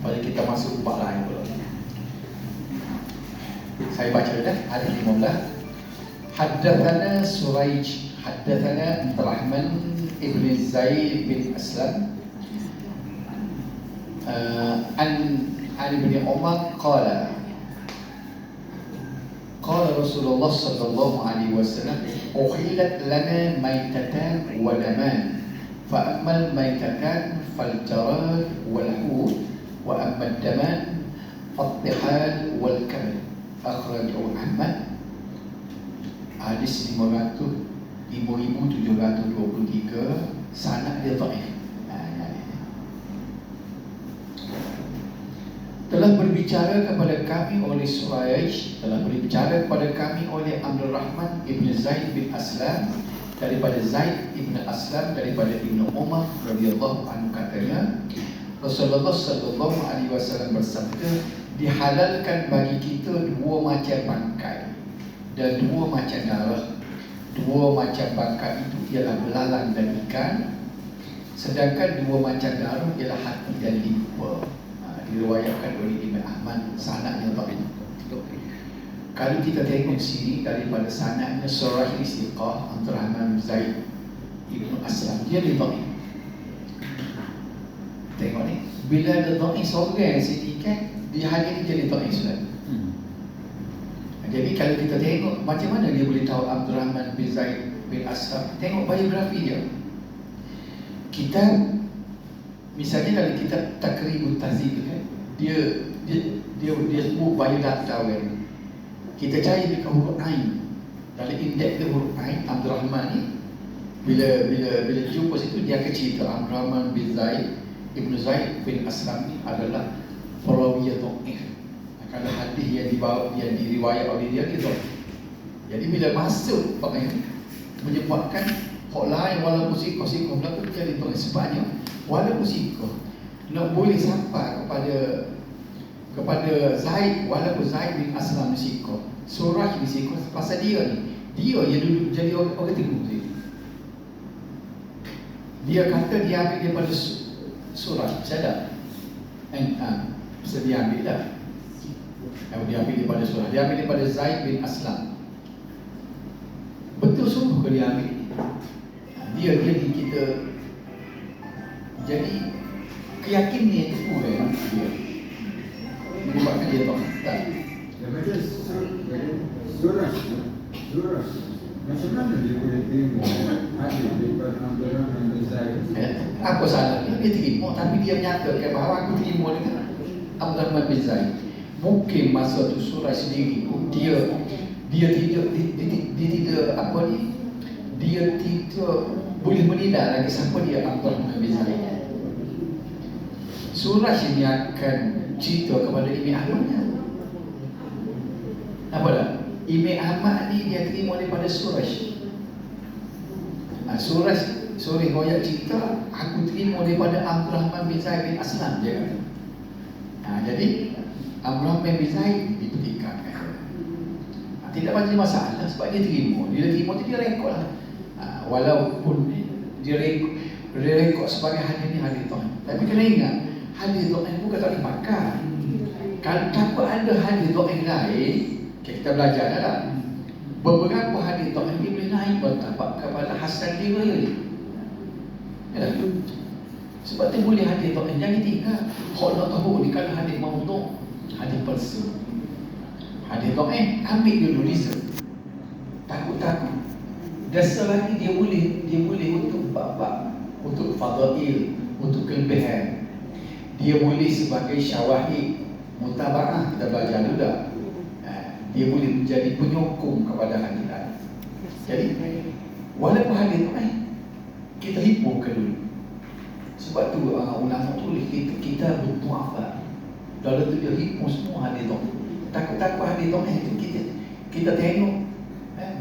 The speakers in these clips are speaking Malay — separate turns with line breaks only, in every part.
Mari kita masuk bab lain pula. Saya baca dah hadis 15. Haddatsana Suraij, haddatsana Abdurrahman ibn Zaid bin Aslam an ibn Umar qala Rasulullah sallallahu alaihi wasallam uhillat lana maitatan wa daman fa ammal maitatan fal jarad wal hud wa amma daman fattihal wal kabd akhrajahu Ahmad. Hadis 5723, sanad dia dhaif. Telah berbicara kepada kami oleh Suraij, telah berbicara kepada kami oleh Abdurrahman ibn Zaid bin Aslam, daripada Zaid ibn Aslam, daripada Ibnu Umar radhiyallahu anhu, katanya Rasulullah sallallahu alaihi wasallam bersabda, dihalalkan bagi kita dua macam bangkai dan dua macam darah. Dua macam bangkai itu ialah belalang dan ikan, sedangkan dua macam darah ialah hati dan limpa. Diriwayatkan oleh Imam Ahmad, sanadnya dhaif. Kalau kita tengok sini daripada sanadnya Surah Istiqah Abdurrahman Zaid Ibn Aslam, dia dhaif. Tengok ni, bila ada dhaif seorang sini kan, dia hadis ni jadi dhaif sudah. Jadi kalau kita tengok macam mana dia boleh tahu Abdurrahman bin Zaid bin Aslam, tengok biografi dia. Kita misalnya dalam kitab Takribut Tahzib kan, dia sebut biodata kan. Kita cari dekat huruf Ain. Dalam indeks dia huruf Ain, Abdurrahman ni bila jumpa situ dia akan cerita Abdurrahman bin Zaid Ibn Zaid bin Aslam ni adalah perawiyah dhaif. Kalau hadis yang dibawa, yang diriwayat oleh dia gitu. Jadi bila masuk menyebabkan hak lain walaupun sikoh berlaku jadi dhaif. Sebabnya walaupun sikoh nak boleh sampai kepada Zaid, walaupun Zaid bin Aslam sikoh, Surah ni sikoh pasal dia ni. Dia yang dulu jadi orang teguh ni. Dia kata dia ambil daripada Surah, sadar. Dia ambil dah. Dia ambil daripada Surah, dia ambil daripada Zaid bin Aslam. Betul sungguh ke dia ambil? Dia ni kita. Jadi keyakinan itu kurang dia. Menyebabkan dia tak.
Surah. Macam mana dia boleh terima hadis daripada Abdurrahman bin Zaid?
Apa salahnya? Dia terima, tapi dia menyatakan bahawa aku terima dengan Abdurrahman bin Zaid. Mungkin masa tu surah sendiri dia tidak apa ni, dia tidak boleh menilai lagi siapa dia Abdurrahman bin Zaid. Surah ini akan cerita kepada Imam Ahmadnya. Apa dah? Imam Ahmad ni dia terima daripada surah. Surah Goyak cerita aku terima daripada Abdurrahman bin Zaid bin Aslam, dia kata. Jadi Abdurrahman bin Zaid dipertikaikan. Tidak banyak masalah sebab dia terima. Dia terima tu dia rekod lah. Walaupun dia rekod sebagai hadis ni hadis dhaif. Tapi kena ingat, hadis dhaif bukan tak dimakan. Kalau takut ada hadis dhaif lain, kita belajar dah. Beberapa hadis dhaif ni boleh naik bertapak kepada hasan riwayat. Ya. Sebab tu boleh hadis dhaif jangan tinggal. Hak nak tahu ni kalau hadis maudhu', hadis palsu. Hadis dhaif ambil dulu riset. Takut-takut. Dasar lagi dia boleh untuk bab-bab, untuk fadail, untuk kelebihan. Dia boleh sebagai syawahid, mutaba'ah, kita belajar dulu dah. Dia boleh menjadi penyokong kepada hadis lain. Jadi walaupun hadis dhaif, kita hipurkan dulu. Sebab tu ulama tulis kita bertuafah. Dalam tu dia hipur semua hadis dhaif. Takut-takut hadis dhaif itu kita tengok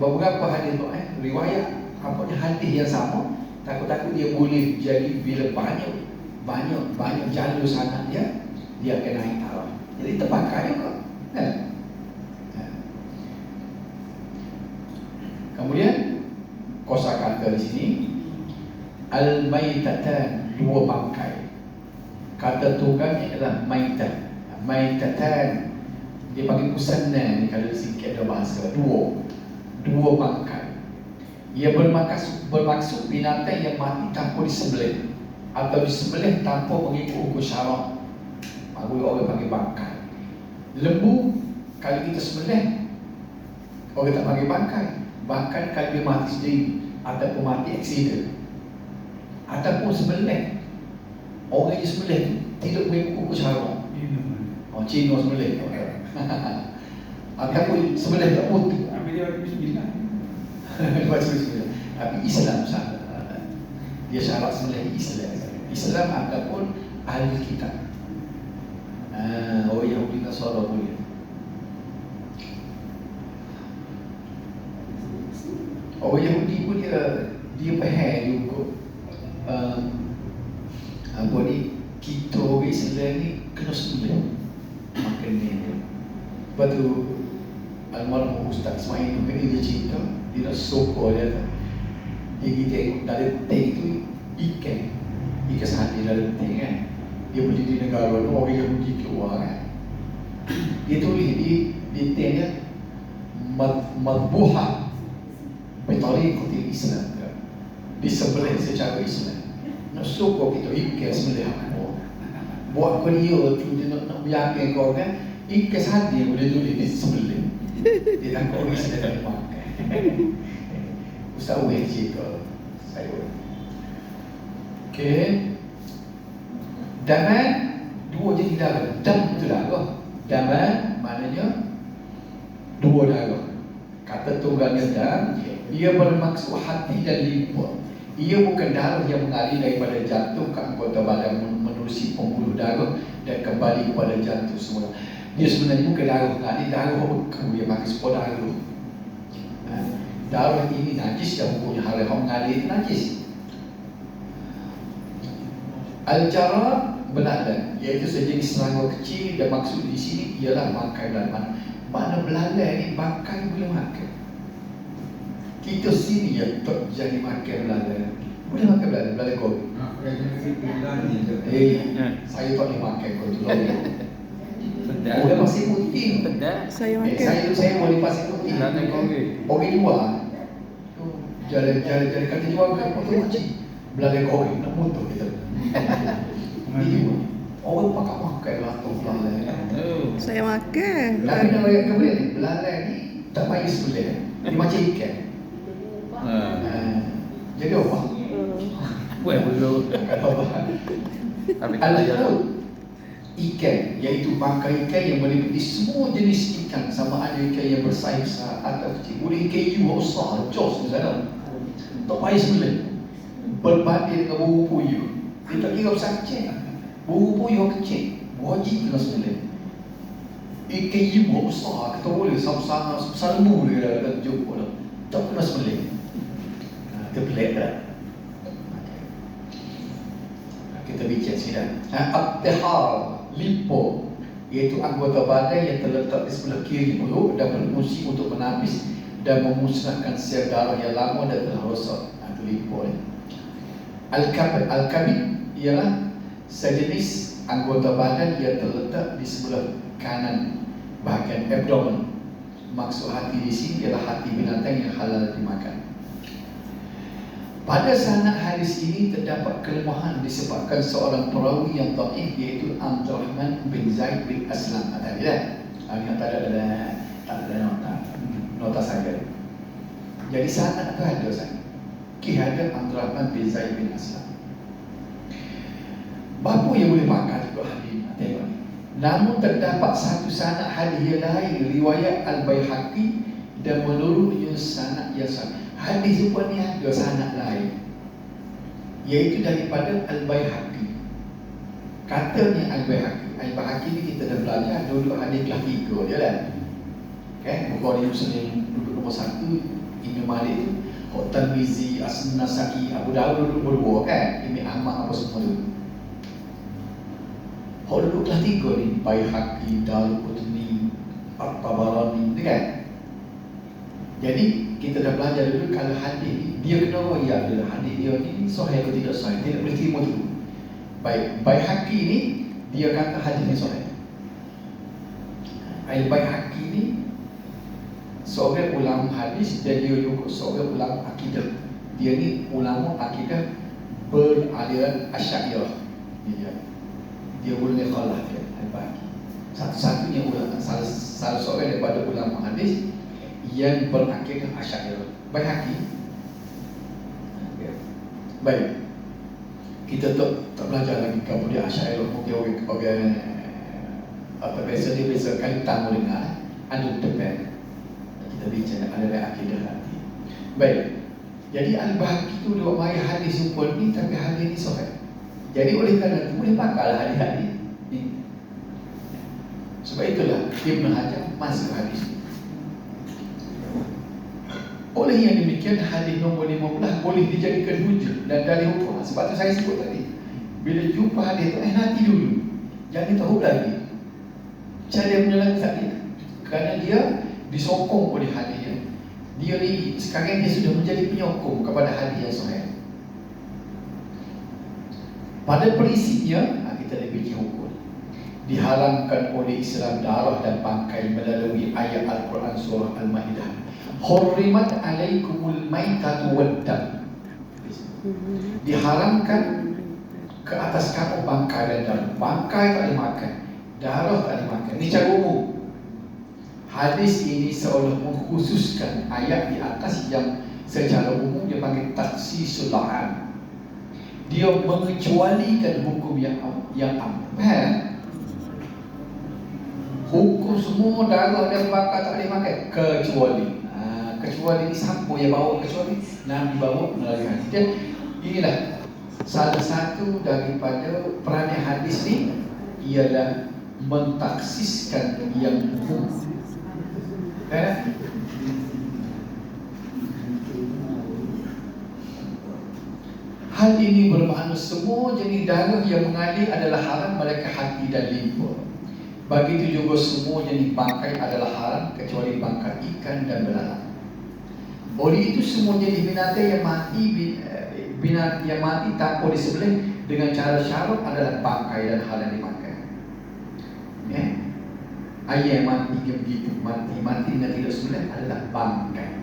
beberapa hadis dhaif riwayat apanya hadis yang sama, takut-takut dia boleh jadi bila banyak jalur sanad dia akan naik taraf. Jadi terpakai juga. Kemudian kosakata di sini al-maitatan, dua bangkai. Kata tunggalnya adalah maitah. Maitatan dia panggil musanna ni kalau sikit ada bahasa dua bangkai. Ia bermaksud binatang yang mati tanpa disembelih atau disembelih tanpa mengikut hukum syarak. Baru orang panggil bangkai. Lembu kalau kita sembelih orang tak panggil bangkai. Bahkan kalau dia mati sendiri ataupun mati aksiden ataupun sembelih, orang yang sembelih tu tidak mengikut hukum syarak. Cina sembelih ataupun sembelih tak putus. Tapi Islam syarat. Dia syarat sembelih Islam ataupun ahli kitab. Orang Yahudi Nasara boleh. Orang Yahudi pun dia faham juga apa ni, kita orang Islam ni kena sembelih makan ni. Lepas tu almarhum Ustaz Ismail dia cerita, dia nak sokor dia tengok dalam tank tu ikan sehati dalam tank kan. Dia beli di negara tu, orang Yahudi keluar kan. Dia tulis di tank dia madbuha bitariqati Islam, disembelih secara Islam. Nak sokor kita ikan sembelih buat kau dia tu, dia nak biarkan kau kan. Ikan sehati boleh tulis disembelih. Dia tak kau Islam tak makan. Ustaz Uwe cerita saya. Okey. Daman dua jenis darah. Dam itu darah. Daman maknanya dua darah. Kata tunggalnya dam, ia bermaksud hati dan limpa. Ia bukan darah yang mengalir daripada jantung ke anggota badan menerusi pembuluh darah dan kembali kepada jantung semula. Dia sebenarnya bukan darah mengalir, darah beku yang pakai sepuluh darah. Darah ini najis dan hukumnya hal yang mengalir itu najis. Al-jarad belalang, iaitu sejenis serangga kecil, dan maksud di sini ialah makan belalang. Mana belalang ni makan boleh makan. Kita sini ya tak jadi makan belalang. Boleh makan belalang kau. Saya tak boleh makan kau tu. Boleh pasir putih.
Saya makan.
Saya boleh pasir putih. Orang jual. Jalan kata jual kan potong macam belalang kau nak muntah kita. Orang pakai makan latung belalang.
Saya makan.
Tapi nak bayar kemudian ni, belalang ni tak payah sebelah. Dia macam ikan. Jadi apa?
Buat dulu.
Al-Hud, ikan, iaitu bangkai ikan yang meliputi semua jenis ikan, sama ada ikan yang bersaing besar atau kecil. Boleh ikan hiu besar, jos misalnya. Tak payah sebelah. Berbanding dengan burung puyuh. Dia tak kira besar kecil. Burung puyuh kecil, wajib kena sebelah. Ikan hiu besar, kita boleh sama-sama lembu dia dah jumpa dah. Tak kena sebelah. Itu pelik tak? Kita bincang sedang. At-tihar, lipo, iaitu anggota badan yang terletak di sebelah kiri perut dan berfungsi untuk menapis dan memusnahkan sel darah yang lama dan telah rosak. Itu lipo ni. Al-kabid ialah sejenis anggota badan yang terletak di sebelah kanan bahagian abdomen. Maksud hati di sini ialah hati binatang yang halal dimakan. Pada sanad hadis ini terdapat kelemahan disebabkan seorang perawi yang dhaif, iaitu Abdurrahman bin Zaid bin Aslam. Tadi dah. Yang tak ada nota saja. Jadi sanad tu ada sanad. Ada Abdurrahman bin Zaid bin Aslam. Bapa yang boleh makan juga hadis. Tengok ni. Namun terdapat satu sanad hadis yang lain, riwayat Al-Baihaqi, dan menurutnya sanad yang sahih. Hadis pun ni ada sanad lain, iaitu daripada Al-Baihaqi. Katanya Al-Baihaqi ni kita dah belajar duduk hadis kelas 3 dia lah. Bukhari Muslim duduk nombor 1, Ibn Malik tu, Tirmizi, As-Nasa'i, Abu Dawud duduk nombor 2 kan, Ibn Ahmad apa semua tu. Duduk kelas 3 ni, Baihaqi, Daruqutni, At-Tabarani ni kan. Jadi kita dah belajar dulu kalau hadis ni dia kena royak dia, hadis dia ni sahih atau tidak sahih, dia boleh terima dulu. Baik, Baihaqi ini dia kata hadis ni sahih. Al-Baihaqi ini seorang ulama hadis dan dia juga seorang ulama akidah. Dia ni ulama akidah beraliran Asy'ariyah. Dia boleh kalah dia Al-Baihaqi. Satu-satunya ulama salah seorang daripada ulama hadis yang berakidah Asy'ariyah. Baihaqi. Baik. Kita tak belajar lagi kemudian Asy'ariyah mungkin orang apa biasa dia biasa kali tamu dengar ada depan. Kita bincang ada akidah nanti. Baik. Jadi Al-Baihaqi itu dia mai hadis sempurna ni tapi hadis ni sahih. Jadi oleh kerana itu boleh pakailah hadis-hadis ni. Sebab itulah Ibn Hajar masuk hadis ni. Oleh yang demikian hadis nombor 15 boleh dijadikan hujah dan dalil hukum. Sebab tu saya sebut tadi. Bila jumpa hadis tu nanti dulu. Jangan tahu lagi. Cara menyelesaikan tadi. Kerana dia disokong oleh hadis yang dia ni sekarang dia sudah menjadi penyokong kepada hadis yang sahih. Pada prinsipnya kita lebih hukum. Diharamkan oleh Islam darah dan bangkai melalui ayat Al-Quran surah Al-Maidah. Hurrimat alaikumul maitatu waddam. Diharamkan ke atas kamu bangkai dan darah. Bangkai tak dimakan, darah tak dimakan. Ini cara umum. Hadis ini seolah mengkhususkan ayat di atas yang secara umum dia panggil takhsisul am. Dia mengecualikan hukum yang am. Hukum semua darah dan bangkai tak dimakan kecuali ini siapa yang bawa kecuali Nabi bawa melalui hadis. Dan inilah salah satu daripada peranan hadis ni ialah mentaksiskan yang umum. Hal ini bermakna semua jenis darah yang mengalir adalah haram mereka hati dan limpa. Begitu juga semua jenis bangkai adalah haram kecuali bangkai ikan dan belalang. Oleh itu semua jenis binatang yang mati yang mati tanpa disembelih dengan cara syarab adalah bangkai dan haram dimakan. Ayam mati dia begitu mati dengan tidak sembelih adalah bangkai.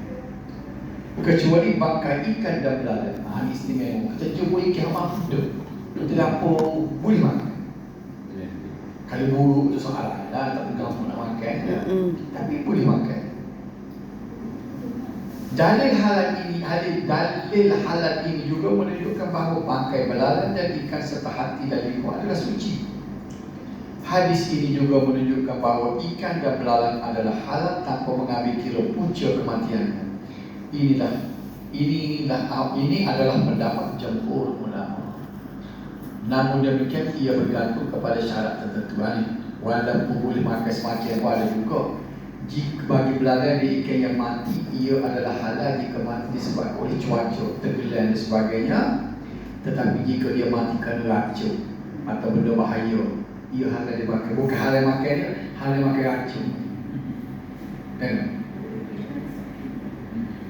Kecuali bangkai ikan dan belalang. Ini istimewa. Kita cuba ikan mampu dia terlampau boleh makan. Kalau buruk itu soalan lah, tak pegang pun nak makan tapi boleh makan. Dalil halal ini juga menunjukkan bahawa bangkai belalang dan ikan serta hati dan limbah adalah suci. Hadis ini juga menunjukkan bahawa ikan dan belalang adalah halal tanpa mengambil kira punca kematiannya. Ini adalah pendapat jumhur ulama. Namun demikian ia bergantung kepada syarat tertentu. Walaupun boleh makan semacam ada juga. Jika bagi belalang di ikan yang mati, ia adalah halal jika mati disebabkan oleh cuaca, tenggelam dan sebagainya. Tetapi jika dia mati kerana racun atau benda bahaya, ia halal dimakan. Bukan halal makan dia, halal makan racun.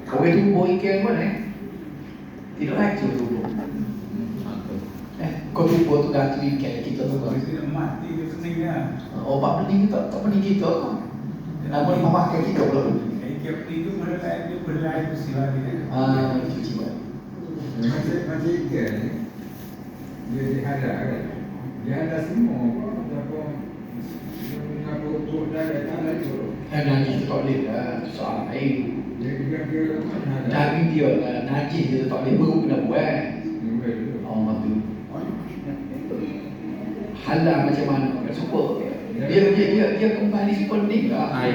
Kau itu tubuh ikan pun tidak racun tubuh. Kau tubuh tu racun ikan kita tu baru
mati dia pening dia.
Obat pening kita, tak pening kita. Namun memakai kita pula.
Ikan itu berlari bersila dia.
Cuci balik.
Macam ikan ni, dia dihadap kan. Dihadap semua. Apa untuk darah tanah tu.
Najis tu tak boleh lah. Soal air. Daging dia lah. Najis dia tak boleh. Baru kena buat. Tu. Halal macam mana? Super. Dia kembali sepening lah.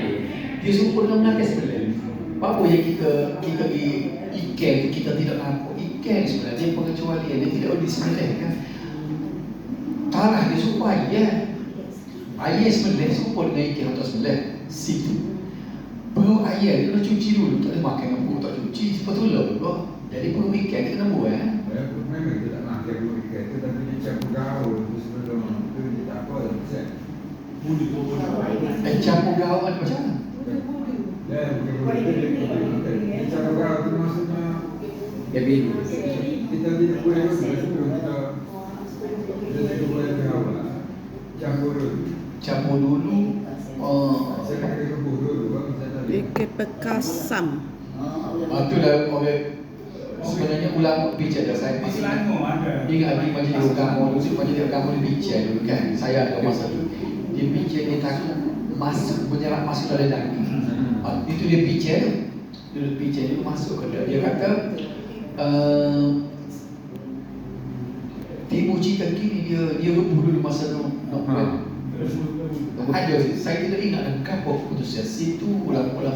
Dia super dengan menakai sebenarnya. Apa yang kita pergi ikan tu kita tidak nampak. Ikan sebenarnya dia pengecualian. Dia tidak boleh sebenarnya kan. Tanah dia super ayam. Ayam sebenarnya super dengan ikan atau sebenarnya situ. Perut ayam dia kena cuci dulu. Tak boleh makan dengan perut tak cuci. Betul lah. Jadi perut ikan dia kena buat.
Memang dia tak makan perut ikan. Tetapi dia campur gaul sebelum tu dia tak apa.
Campur gaul macam mana?
Campur gaul tu maksudnya kita tidak boleh sebelum kita Jadi boleh berapa? Campur dulu.
Campur dulu.
Saya kena rebus dulu, baru saya tahu.
Ikan bekasam.
Itu dah orang sebenarnya ulama bicara saya
Di Selangor ada.
ingat lagi majlis agama dulu, majlis agama dia bicara dulu kan. Saya ada masa tu. Dia bicara dia takut masuk menyerap masuk dalam daging. Itu dia bicara. Dia bicara dia masuk ke dalam. Dia kata timu cita kini dia rebus dulu masa tu nak buat. Ada saya tidak ingat dan kapok putusnya situ ulang-ulang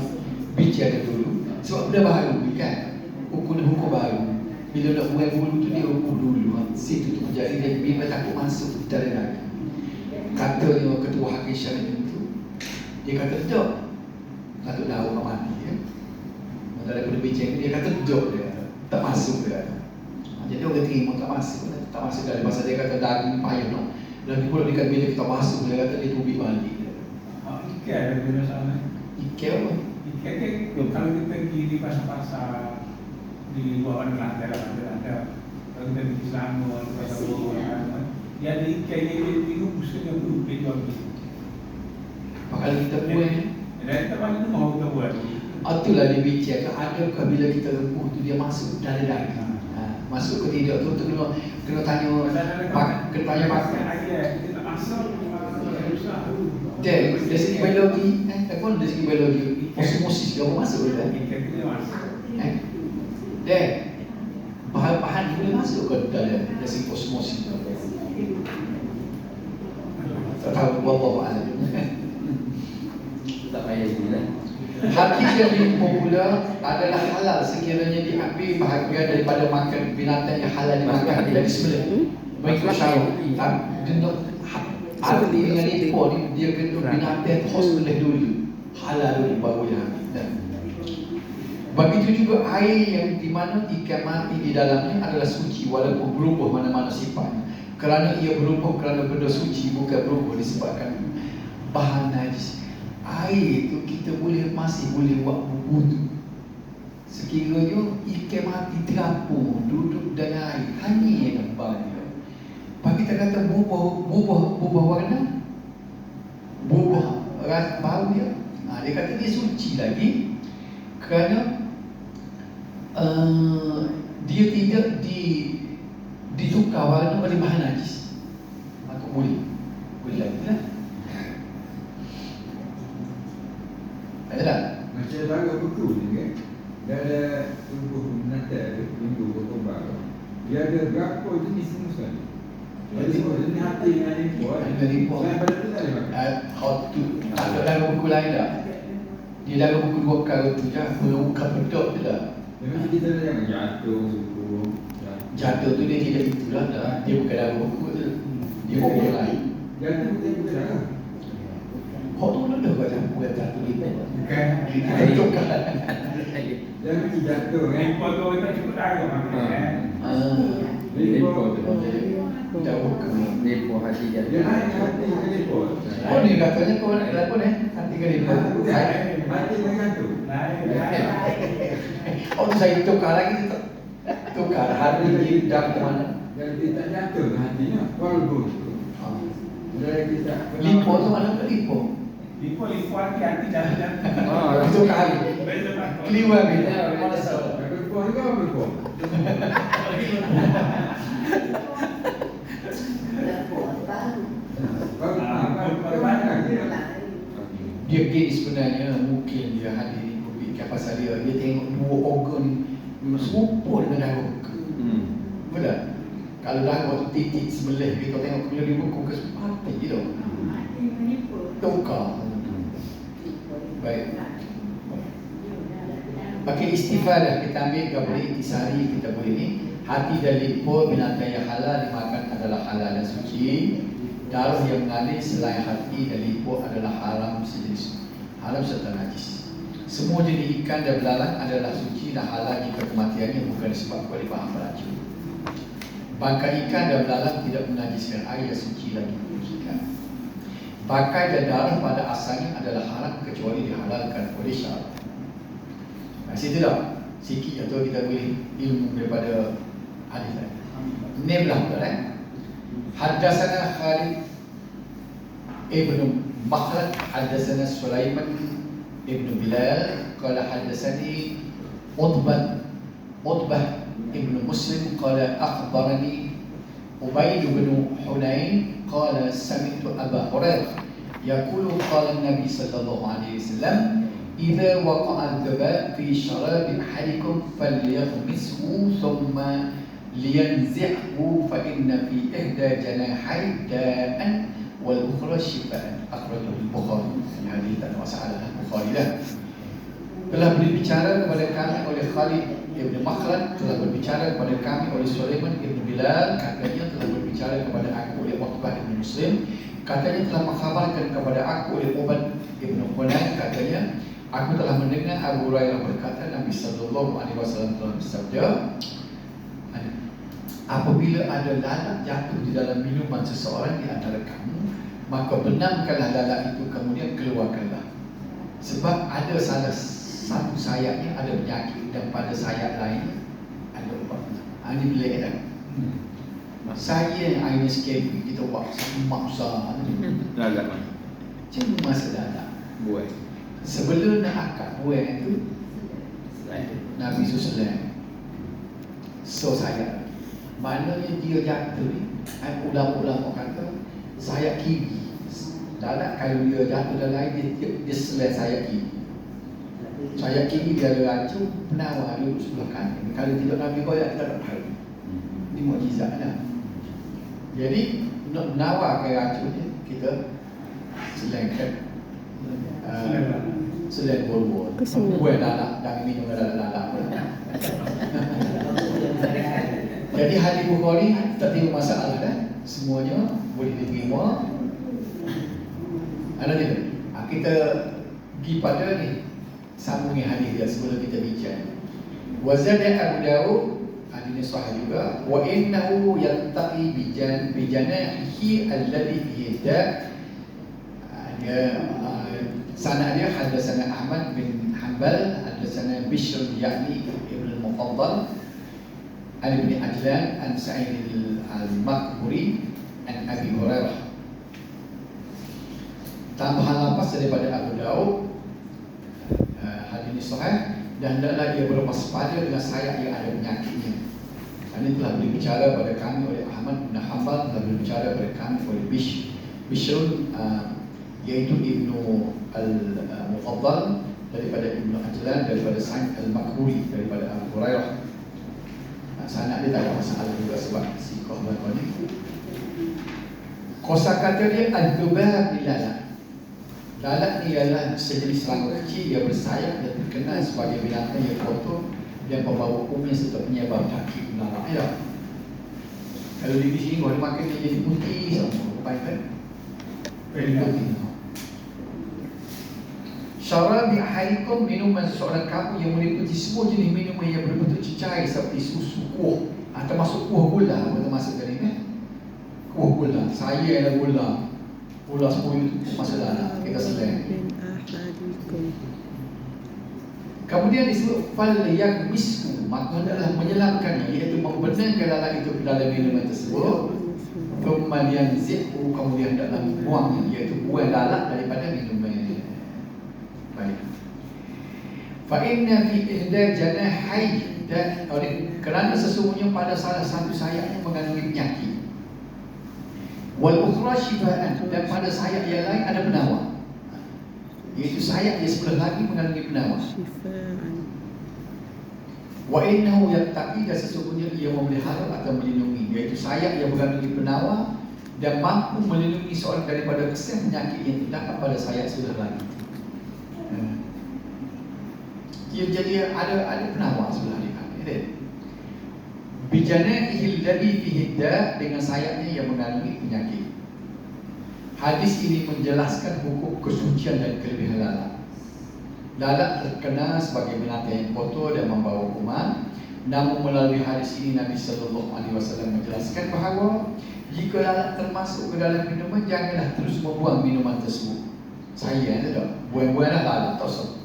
bicara dulu sebab benda baru kan hukum baru bila nak buat bulu tu dia rebus dulu situ tu menjadi dia takut masuk dalam lagi katanya ketua hakim syariah itu dia kata tak takut dah orang mati ya. Daripada bicara dia kata tak dia tak masuk dia jadi orang terima tak masuk dari pasal dia kata daging payah no. Lagi pula dia kata bila kita masuk dia kata dia tubik balik
Ikan ada di sana.
ikan apa?
Ikan kan kalau kita pergi di pasar-pasar di bawah lantai ada. Kalau kita di Selangor, di pasar bawah, dia ada ikan yang direbus dengan dulu dia jual gitu.
Kalau kita buat
Dan teman itu mau kita buat.
itulah dia bicara adakah bila kita rebus tu dia masuk dalam daging masuk ke tidak tu kena tanya kena tanya makan
Kita tak masuk, susah.
dari segi biologi pun dari segi biologi osmosis dia masuk dah
Ikan kita masuk.
bahan-bahan boleh masuk ke dalam dari segi osmosis tak tahu wallahu a'lam
Tak payah gila.
hati yang popular adalah halal sekiranya diambil bahagian daripada makan binatang yang halal dimakan dari disembelih mengikut syarat arti dengan impor ni dia kena binatang disembelih dulu halal dulu baru yang ambil. Begitu juga air yang di mana ikan mati di dalamnya adalah suci walaupun berubah mana-mana sifatnya kerana ia berubah kerana benda suci bukan berubah disebabkan bahan najis. Air itu kita masih boleh buat wudu. Sekiranya ikan mati terapung duduk dalam air hanya nampaknya. Pak kita kata berubah warna, berubah rasa bau dia. Dia kata dia suci lagi kerana dia tidak ditukar warna oleh bahan najis. Maka boleh lagi lah. Ada tak?
Macam lagu beku ni kan. Dia ada tubuh binatang ada minggu berkobar. Dia ada berapa jenis semua sekali. Ada semua jenis hati dengan impor.
Dengan impor.
Selain pada tu tak ada makan.
How to ada lagu buku lain tak? Dia lagu buku dua perkara tu je. Bukan bedok je lah.
Memang kita ada yang jatuh, suku.
Jatuh tu dia tidak itulah dah. Dia bukan lagu buku tu. Dia buku lain.
Jatuh bukan lah.
Kau tu dah kau campur yang jatuh ni.
Bukan.
Itu kan.
Jangan pergi jatuh kan.
Impor tu kita cukup tahu makan kan.
Impor tu.
Jauh ke.
Lepo hati
Dia
jatuh.
naik hati dengan impor.
Oh ni katanya kau nak apa ni? Hati ke lima.
Hati dengan jatuh.
Oh tu saya tukar lagi tu. Tukar hati ni dah ke mana?
Jadi tak jatuh ke hatinya. Walaupun tu. Mulai kita.
Lipo tu mana ke lipo?
Impor hati jangan.
Itu kali. Keliwa ni. Mana salah?
Berkuah juga apa berkuah?
Dia gay sebenarnya mungkin dia hadir berfikir pasal dia tengok dua organ serupa dengan darah buka. Betul? Kalau darah tu titik sebelah kita tengok bila dia buka ke sepatah je tau. Tukar. Baik. Pakai istifadah kita ambil kita boleh intisari kita boleh ni hati dan lipo binatang yang halal dimakan adalah halal dan suci. Darah yang mengalir selain hati dan lipo adalah haram sejenis haram serta najis. Semua jenis ikan dan belalang adalah suci dan halal jika kematiannya bukan disebabkan oleh bahan beracun. Bangkai ikan dan belalang tidak menajiskan air yang suci lagi ikan. Bangkai dan darah pada asalnya adalah haram kecuali dihalalkan oleh syarat. Situ dah sikit atau kita boleh ilmu daripada hadis tadi. Ini belah betul Haddatsana Khalid ibn Makhlad haddatsana Sulaiman ibn Bilal qala haddatsani Utbah ibn Muslim qala akhbarani Ubayd bin Hunain qala sami'tu Aba Hurairah yaqulu qala an-nabi sallallahu alaihi wasallam idza waqa'a al-dhaba fi sharabi ahadikum falyaghmishu thumma liyanzi'hu fa inna fi ihda janahi da'an wal ukhra shifaan akhrajahu al-Bukhari. Hadis tak ada masalah Bukhari dah. Telah berbicara kepada kami oleh Khalid ibn Makhlad, telah berbicara kepada kami oleh Sulaiman ibn Bilal, katanya telah berbicara kepada aku oleh Utbah ibn Muslim, katanya telah mengkhabarkan kepada aku oleh Ubayd ibn Hunain, katanya aku telah mendengar Abu Hurairah berkata Nabi sallallahu alaihi wasallam telah bersabda, apabila ada lalat jatuh di dalam minuman seseorang di antara kamu, maka benamkanlah lalat itu kemudian keluarkanlah. Sebab ada salah satu sayapnya ada penyakit dan pada sayap lain ada ubat. Ini boleh kan? Saya airnya sikit kita buat satu maksa.
Lalat mana?
Cuma masa lalat.
Buat.
Sebelum nak akad buah itu Nabi Sallallahu so saya maknanya dia jatuh ni ulama-ulama kata sayap kiri lalat kalau dia jatuh dalam air dia selai sayap kiri. Sayap kiri dia ada racun penawar duduk sebelah kanan. Kalau tidak Nabi koyak kita tak tahu. Ini mukjizat lah. Jadi nak menawarkan racun ni kita selainkan selain bol-bol buat lalat dan minum lalat. Jadi hadis Bukhari tak timbul masalah dah. Semuanya boleh diterima. Ada dia. Kita pergi pada ni sambungi hadis dia sebelum kita bincang. Wa zada Abu Daud hadis sahih juga wa innahu yattaqi bijanahi alladhi fihi da' sanad dia hadatsana Ahmad bin Hanbal hadatsana Bishr yakni Ibn al-Mufaddal an Ibn Ajlan an Sa'id al-Maqburi an Abi Hurairah. Tambahan lapas daripada Abu Daud, hadis ini sahih dan hendaklah dia berlepas pada dengan sayap yang ada penyakitnya. Ini telah berbicara pada kami oleh Ahmad bin Hanbal, telah berbicara pada kami oleh Bishr yaitu Ibnu al-Mufaddal daripada Ibnu Ajlan daripada Sa'id al-Maqburi daripada Abu Hurairah. Sanad dia tak ada masalah juga sebab si korban ni. Kosakata dia al-dubab ni lalat. Lalat ni ialah sejenis serangga kecil, dia bersayap dan terkenal sebagai binatang yang kotor dan pembawa umum serta penyebab penyakit melarang. Ya. Kalau di sini orang makan dia jadi putih semua, bukan kan? Putih. Syarabi ahadikum minuman seseorang kamu yang meliputi semua jenis minuman yang berbentuk cecair seperti susu, kuah, termasuk kuah gula, apa termasuk tadi kan? Kuah gula, saya ada gula 10 itu masalah kita selain. Kemudian disebut fal yang misku, maka adalah menyelamkannya, iaitu membenarkan lalat itu ke dalam minuman tersebut. Kemudian zihu, kemudian dalam buangnya, iaitu buang lalat daripada minuman. Baik. Fa inna fi ihda janahi dan kerana sesungguhnya pada salah satu sayapnya mengandungi penyakit. Wal ukhra shifaan, dan pada sayap yang lain ada penawar. Iaitu sayap yang sebelah lagi mengandungi penawar. Wa innahu yattaqi, dan sesungguhnya ia memelihara atau melindungi, iaitu sayap yang mengandungi penawar dan mampu melindungi seorang daripada kesan penyakit yang terdapat pada sayap sebelah lagi. Jadi ada penawar sebelah dia. Bijanahi alladhi fihi da', dengan sayapnya yang mengandungi penyakit. Hadis ini menjelaskan hukum kesucian dan kelebihan lalat. Lalat terkenal sebagai binatang yang kotor dan membawa kuman. Namun melalui hadis ini Nabi sallallahu alaihi wasallam menjelaskan bahawa jika lalat termasuk ke dalam minuman, janganlah terus membuang minuman tersebut. Saya tak buang-buanglah lalat tak usah.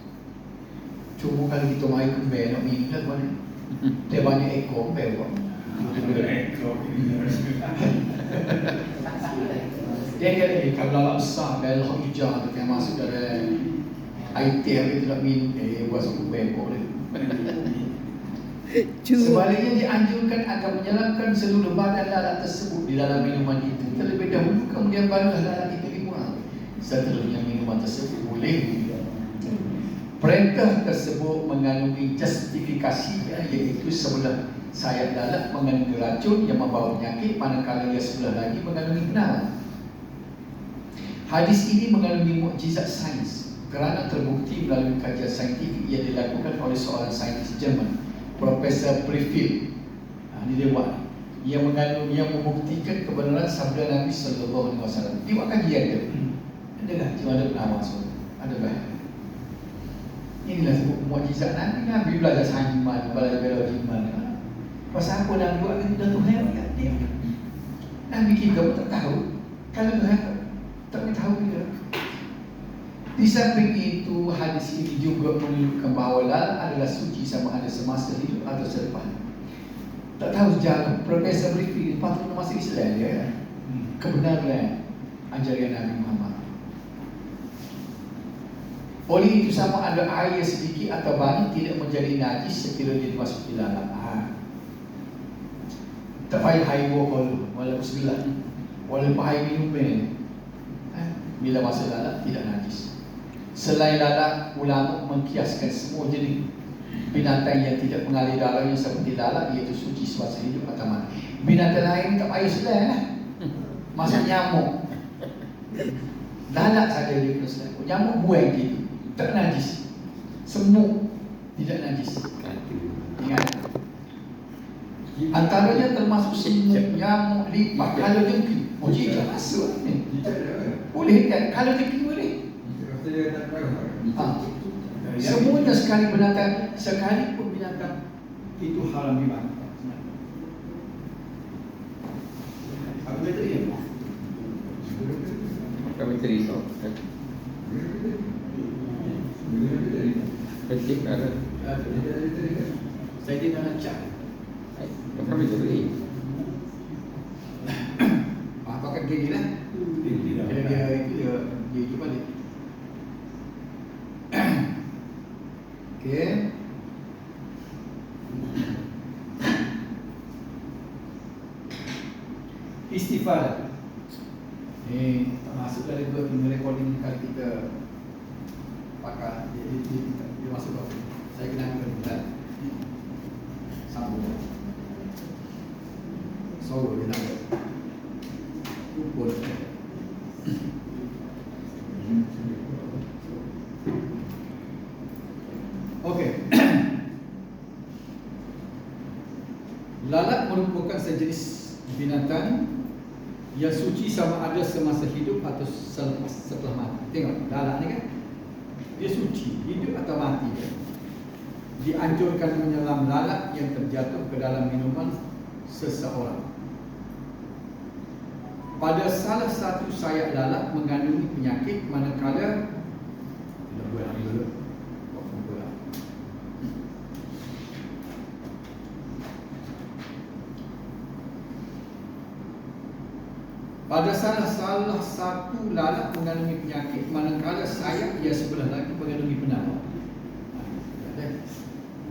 Cuma kalau kita mai kembali nak minum lah mana. Dia banyak ekor kembali buat. Dia kata kalau lalak besar dari hak hijau tu yang masuk dari IT itu tak minum buat suku bengkok dia. Sebaliknya dianjurkan agar menyelamkan seluruh badan lalat tersebut di dalam minuman itu terlebih dahulu, kemudian barulah lalat itu dibuang. Seterusnya minuman tersebut boleh. Perintah tersebut mengandungi justifikasinya, iaitu sebelah sayap lalat mengandungi racun yang membawa penyakit, manakala yang sebelah lagi mengandungi penawar. Hadis ini mengandungi mukjizat sains kerana terbukti melalui kajian saintifik yang dilakukan oleh seorang saintis Jerman, Profesor Prefield. Ini dia buat yang membuktikan kebenaran sabda Nabi sallallahu alaihi wasallam. Dia buat kajian dia. Adalah cuma ada penawar semua. Ada bahan. Inilah sebut mukjizat Nabi. Nabi belajar sains mana, belajar biologi mana. Pasal apa Nabi buat kita Tuhan dia. Nabi kita pun tak tahu. Kalau Tuhan tak tahu kita. Di samping itu, hadis ini juga menunjukkan bahawa lalat adalah suci sama ada semasa hidup atau selepas. Tak tahu sejarah Profesor Briefing patut masuk Islam dia. Kebenaran ajaran Nabi Muhammad. Oleh itu, sama ada air sedikit atau banyak tidak menjadi najis sekiranya dimasuki lalat. Tak payah air bokol, walaupun sebelah, walaupun air minum bila masuk lalat tidak najis. Selain lalat, ulama mengkiaskan semua jenis binatang yang tidak mengalir darahnya seperti lalat, iaitu suci semasa hidup atau mati. Binatang lain tak payah selain masuk nyamuk, lalat saja dia kena selain. Nyamuk buang gitu, tak najis. Semut tidak najis. Ingat, antaranya termasuk semut, nyamuk, lipat. Kalau jengking, jika masuk boleh kan? Kalau jengking boleh. Semuanya sekali binatang, sekalipun binatang itu haram dimakan. Apa betul ya?
Kami cerita. Ketik ada.
Saya tidak nak cak.
Kami cerita.
Pakai gigi lah. Dia gigi balik. Okay. Istighfar. Ini termasuk dari dua recording kali kita pakai. Dia masuk ke. Saya kenal kita. Sambung. Solo dia nak. Lupa. Okey. Lalat merupakan sejenis binatang yang suci sama ada semasa hidup atau setelah mati. Tengok, lalat ni kan, dia suci, hidup atau mati. Dianjurkan menyelam lalat yang terjatuh ke dalam minuman seseorang. Pada salah satu sayap lalat mengandungi penyakit, manakala pada salah satu lalat mengandungi penyakit, manakala sayap yang sebelah lagi mengandungi penawar.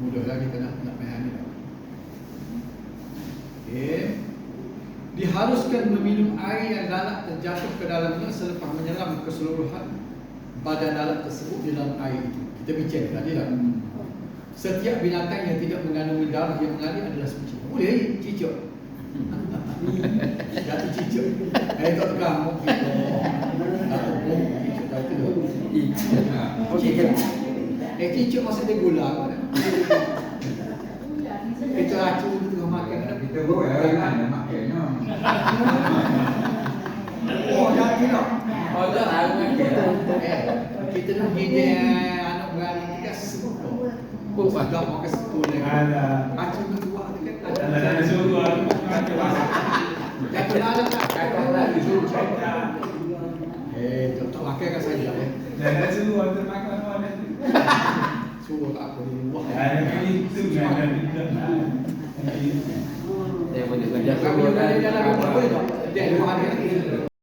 Mudahlah kita nak pahami. Okay. Diharuskan meminum air yang lalat terjatuh ke dalamnya selepas menyelam keseluruhan badan lalat tersebut di dalam air itu. Kita bincang tadi lah. Setiap binatang yang tidak mengandungi darah yang mengalir adalah suci. Boleh cicak. Jatuh cicak. Tak tegang. Cicak masa dia gula. Itu racun itu tengah makan.
Kita buat yang makanya.
Oh, jadi tak?
Oh, tak tahu kan.
Kita nak gigi anak beradik kita sebut tu. Sudah mau ke sekolah.
Ada.
Racun itu buat dekat.
Ada suruh
Jatuh lalat tak? Jatuh lalat disuruh cerita. Tak pakai kan saja.
Jangan suruh termakan mana.
Suruh tak apa di luar.
Ada itu yang ada.
Ya,
Kami juga di dalam apa itu? Dia ada